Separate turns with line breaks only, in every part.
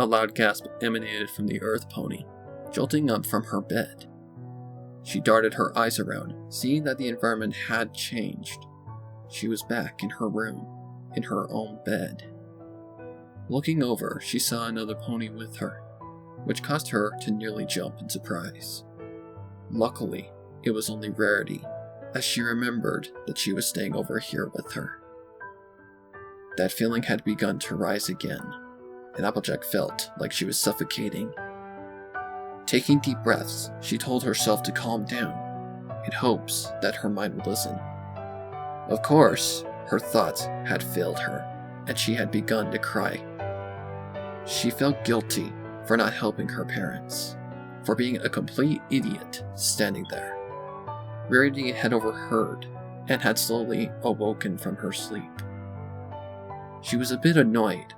A loud gasp emanated from the earth pony, jolting up from her bed. She darted her eyes around, seeing that the environment had changed. She was back in her room, in her own bed. Looking over, she saw another pony with her, which caused her to nearly jump in surprise. Luckily, it was only Rarity, as she remembered that she was staying over here with her. That feeling had begun to rise again, and Applejack felt like she was suffocating. Taking deep breaths, she told herself to calm down, in hopes that her mind would listen. Of course, her thoughts had failed her, and she had begun to cry. She felt guilty for not helping her parents, for being a complete idiot standing there. Rarity had overheard, and had slowly awoken from her sleep. She was a bit annoyed,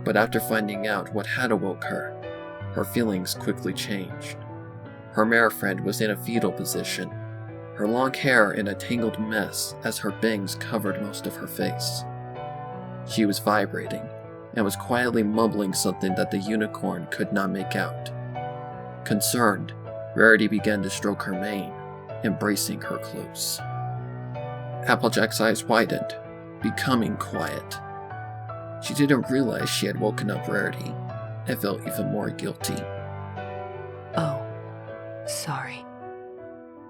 but after finding out what had awoke her, her feelings quickly changed. Her mare friend was in a fetal position, her long hair in a tangled mess as her bangs covered most of her face. She was vibrating, and was quietly mumbling something that the unicorn could not make out. Concerned, Rarity began to stroke her mane, embracing her close. Applejack's eyes widened, becoming quiet. She didn't realize she had woken up Rarity, and felt even more guilty.
Oh, sorry.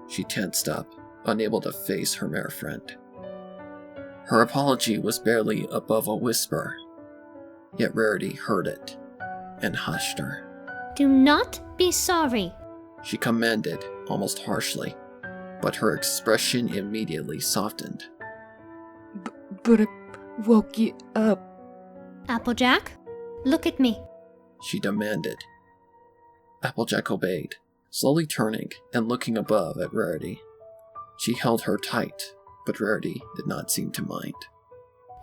She tensed up, unable to face her mare friend. Her apology was barely above a whisper, yet Rarity heard it, and hushed her.
Do not be sorry,
she commanded, almost harshly, but her expression immediately softened.
But I woke you up.
Applejack, look at me,
she demanded. Applejack obeyed, slowly turning and looking above at Rarity. She held her tight, but Rarity did not seem to mind.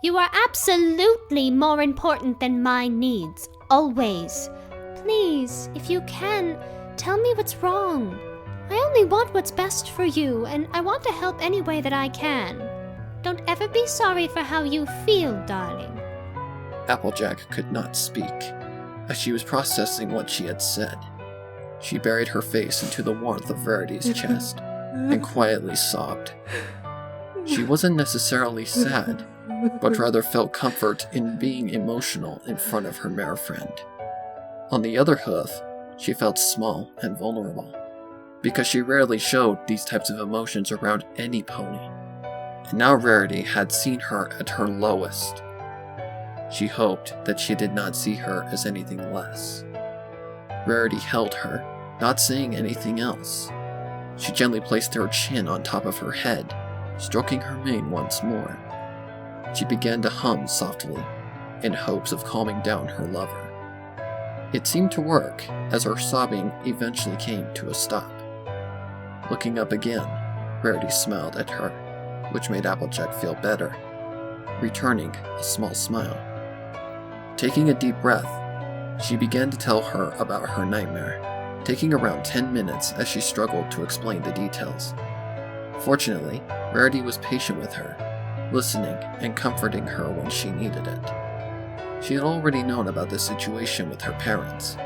You are absolutely more important than my needs, always. Please, if you can, tell me what's wrong. I only want what's best for you, and I want to help any way that I can. Don't ever be sorry for how you feel, darling.
Applejack could not speak, as she was processing what she had said. She buried her face into the warmth of Rarity's chest, and quietly sobbed. She wasn't necessarily sad, but rather felt comfort in being emotional in front of her mare friend. On the other hoof, she felt small and vulnerable, because she rarely showed these types of emotions around any pony. And now Rarity had seen her at her lowest. She hoped that she did not see her as anything less. Rarity held her, not saying anything else. She gently placed her chin on top of her head, stroking her mane once more. She began to hum softly, in hopes of calming down her lover. It seemed to work, as her sobbing eventually came to a stop. Looking up again, Rarity smiled at her, which made Applejack feel better, returning a small smile. Taking a deep breath, she began to tell her about her nightmare, taking around 10 minutes as she struggled to explain the details. Fortunately, Rarity was patient with her, listening and comforting her when she needed it. She had already known about the situation with her parents.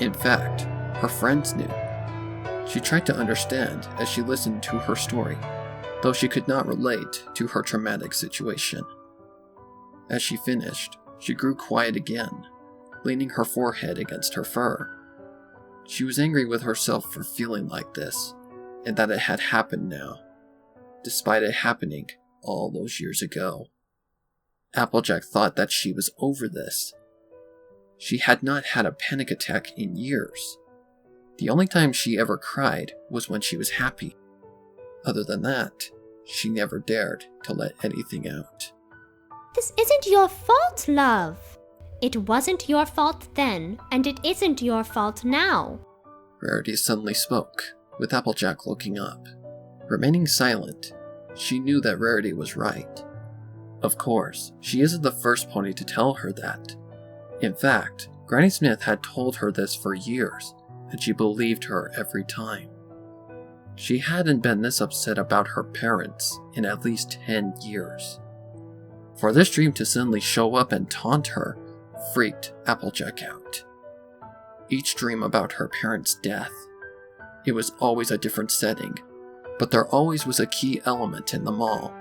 In fact, her friends knew. She tried to understand as she listened to her story, though she could not relate to her traumatic situation. As she finished, she grew quiet again, leaning her forehead against her fur. She was angry with herself for feeling like this, and that it had happened now, despite it happening all those years ago. Applejack thought that she was over this. She had not had a panic attack in years. The only time she ever cried was when she was happy. Other than that, she never dared to let anything out.
This isn't your fault, love. It wasn't your fault then, and it isn't your fault now.
Rarity suddenly spoke, with Applejack looking up. Remaining silent, she knew that Rarity was right. Of course, she isn't the first pony to tell her that. In fact, Granny Smith had told her this for years, and she believed her every time. She hadn't been this upset about her parents in at least 10 years. For this dream to suddenly show up and taunt her freaked Applejack out. Each dream about her parents' death, it was always a different setting, but there always was a key element in them all.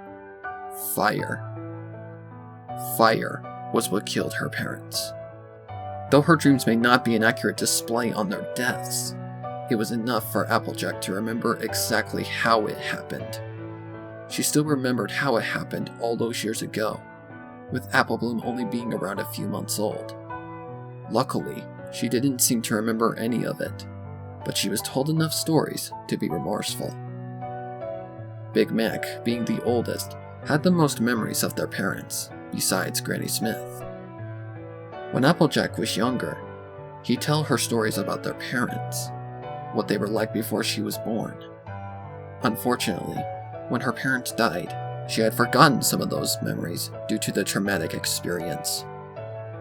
Fire. Fire was what killed her parents. Though her dreams may not be an accurate display on their deaths, it was enough for Applejack to remember exactly how it happened. She still remembered how it happened all those years ago, with Applebloom only being around a few months old. Luckily, she didn't seem to remember any of it, but she was told enough stories to be remorseful. Big Mac, being the oldest, had the most memories of their parents, besides Granny Smith. When Applejack was younger, he'd tell her stories about their parents, what they were like before she was born. Unfortunately, when her parents died, she had forgotten some of those memories due to the traumatic experience.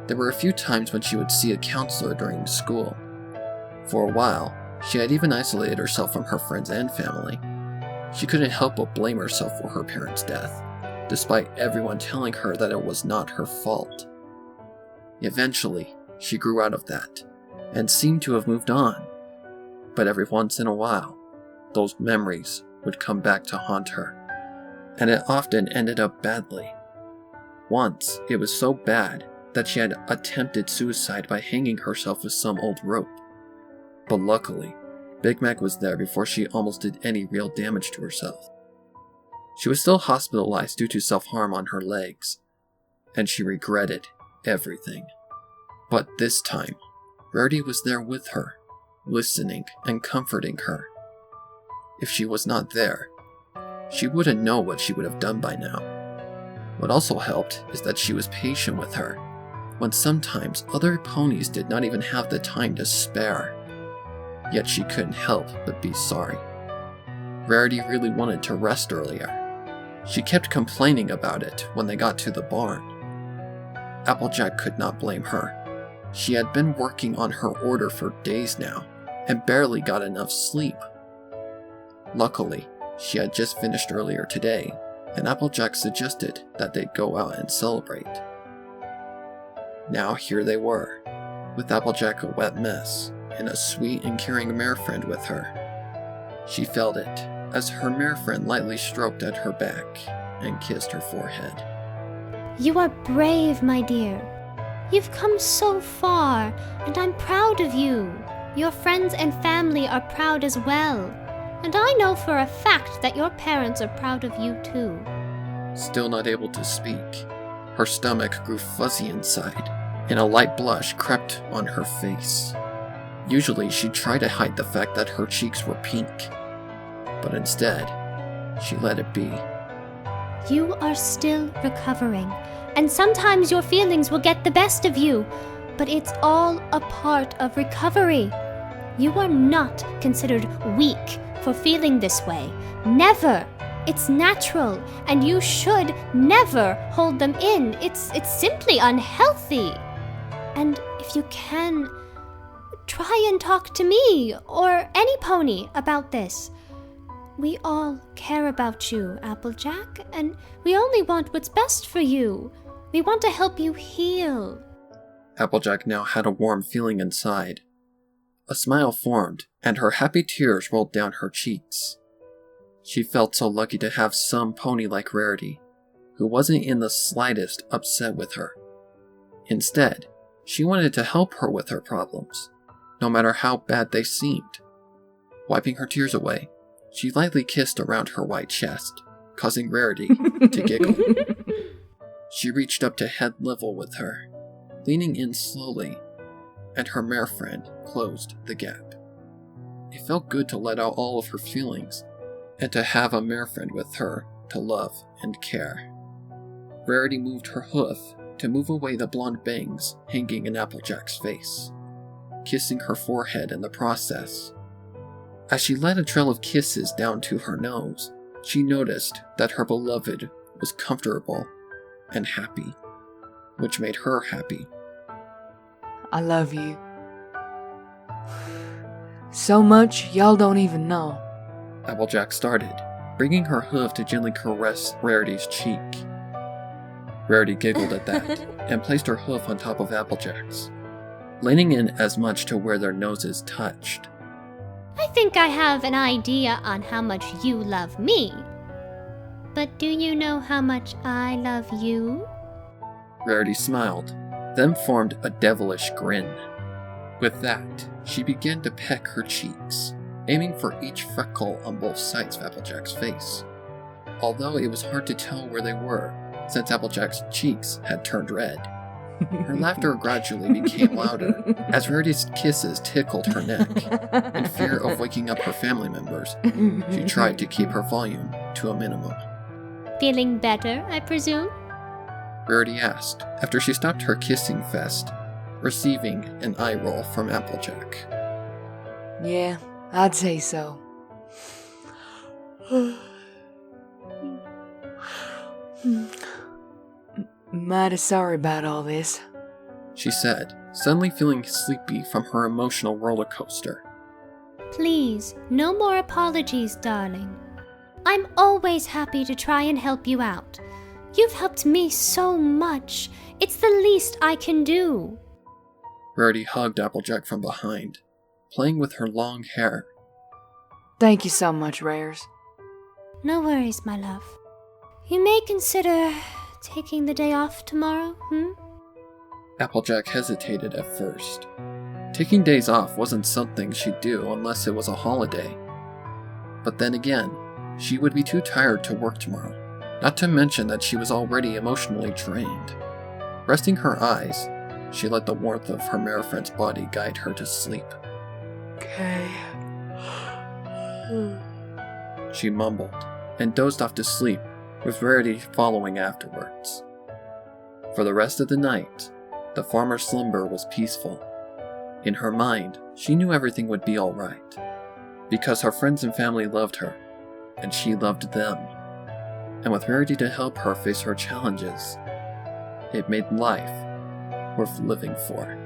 There were a few times when she would see a counselor during school. For a while, she had even isolated herself from her friends and family. She couldn't help but blame herself for her parents' death, despite everyone telling her that it was not her fault. Eventually, she grew out of that, and seemed to have moved on. But every once in a while, those memories would come back to haunt her, and it often ended up badly. Once, it was so bad that she had attempted suicide by hanging herself with some old rope. But luckily, Big Mac was there before she almost did any real damage to herself. She was still hospitalized due to self-harm on her legs, and she regretted everything. But this time, Rarity was there with her, listening and comforting her. If she was not there, she wouldn't know what she would have done by now. What also helped is that she was patient with her, when sometimes other ponies did not even have the time to spare. Yet she couldn't help but be sorry. Rarity really wanted to rest earlier. She kept complaining about it when they got to the barn. Applejack could not blame her. She had been working on her order for days now, and barely got enough sleep. Luckily, she had just finished earlier today, and Applejack suggested that they go out and celebrate. Now here they were, with Applejack a wet mess, and a sweet and caring mare friend with her. She felt it, as her mare friend lightly stroked at her back and kissed her forehead.
You are brave, my dear. You've come so far, and I'm proud of you. Your friends and family are proud as well. And I know for a fact that your parents are proud of you too.
Still not able to speak, her stomach grew fuzzy inside, and a light blush crept on her face. Usually she'd try to hide the fact that her cheeks were pink, but instead, she let it be.
You are still recovering, and sometimes your feelings will get the best of you, but it's all a part of recovery. You are not considered weak for feeling this way. Never. It's natural, and you should never hold them in. It's simply unhealthy. And if you can, try and talk to me or any pony about this. We all care about you, Applejack, and we only want what's best for you. We want to help you heal.
Applejack now had a warm feeling inside. A smile formed, and her happy tears rolled down her cheeks. She felt so lucky to have some pony like Rarity, who wasn't in the slightest upset with her. Instead, she wanted to help her with her problems, no matter how bad they seemed. Wiping her tears away, she lightly kissed around her white chest, causing Rarity to giggle. She reached up to head level with her, leaning in slowly, and her mare friend closed the gap. It felt good to let out all of her feelings, and to have a mare friend with her to love and care. Rarity moved her hoof to move away the blonde bangs hanging in Applejack's face, kissing her forehead in the process. As she led a trail of kisses down to her nose, she noticed that her beloved was comfortable and happy, which made her happy.
I love you. So much y'all don't even know.
Applejack started, bringing her hoof to gently caress Rarity's cheek. Rarity giggled at that, and placed her hoof on top of Applejack's, leaning in as much to where their noses touched.
I think I have an idea on how much you love me. But do you know how much I love you?
Rarity smiled, then formed a devilish grin. With that, she began to peck her cheeks, aiming for each freckle on both sides of Applejack's face, although it was hard to tell where they were, since Applejack's cheeks had turned red. Her laughter gradually became louder as Rarity's kisses tickled her neck. In fear of waking up her family members, she tried to keep her volume to a minimum.
Feeling better, I presume?
Rarity asked, after she stopped her kissing fest, receiving an eye roll from Applejack.
Yeah, I'd say so. Mighty sorry about all this,
she said, suddenly feeling sleepy from her emotional roller coaster.
Please, no more apologies, darling. I'm always happy to try and help you out. You've helped me so much. It's the least I can do.
Rarity hugged Applejack from behind, playing with her long hair.
Thank you so much, Rares.
No worries, my love. You may consider taking the day off tomorrow,
Applejack hesitated at first. Taking days off wasn't something she'd do unless it was a holiday. But then again, she would be too tired to work tomorrow, not to mention that she was already emotionally drained. Resting her eyes, she let the warmth of her mare friend's body guide her to sleep.
Okay.
She mumbled, and dozed off to sleep, with Rarity following afterwards. For the rest of the night, the farmer's slumber was peaceful. In her mind, she knew everything would be alright, because her friends and family loved her, and she loved them. And with Rarity to help her face her challenges, it made life worth living for.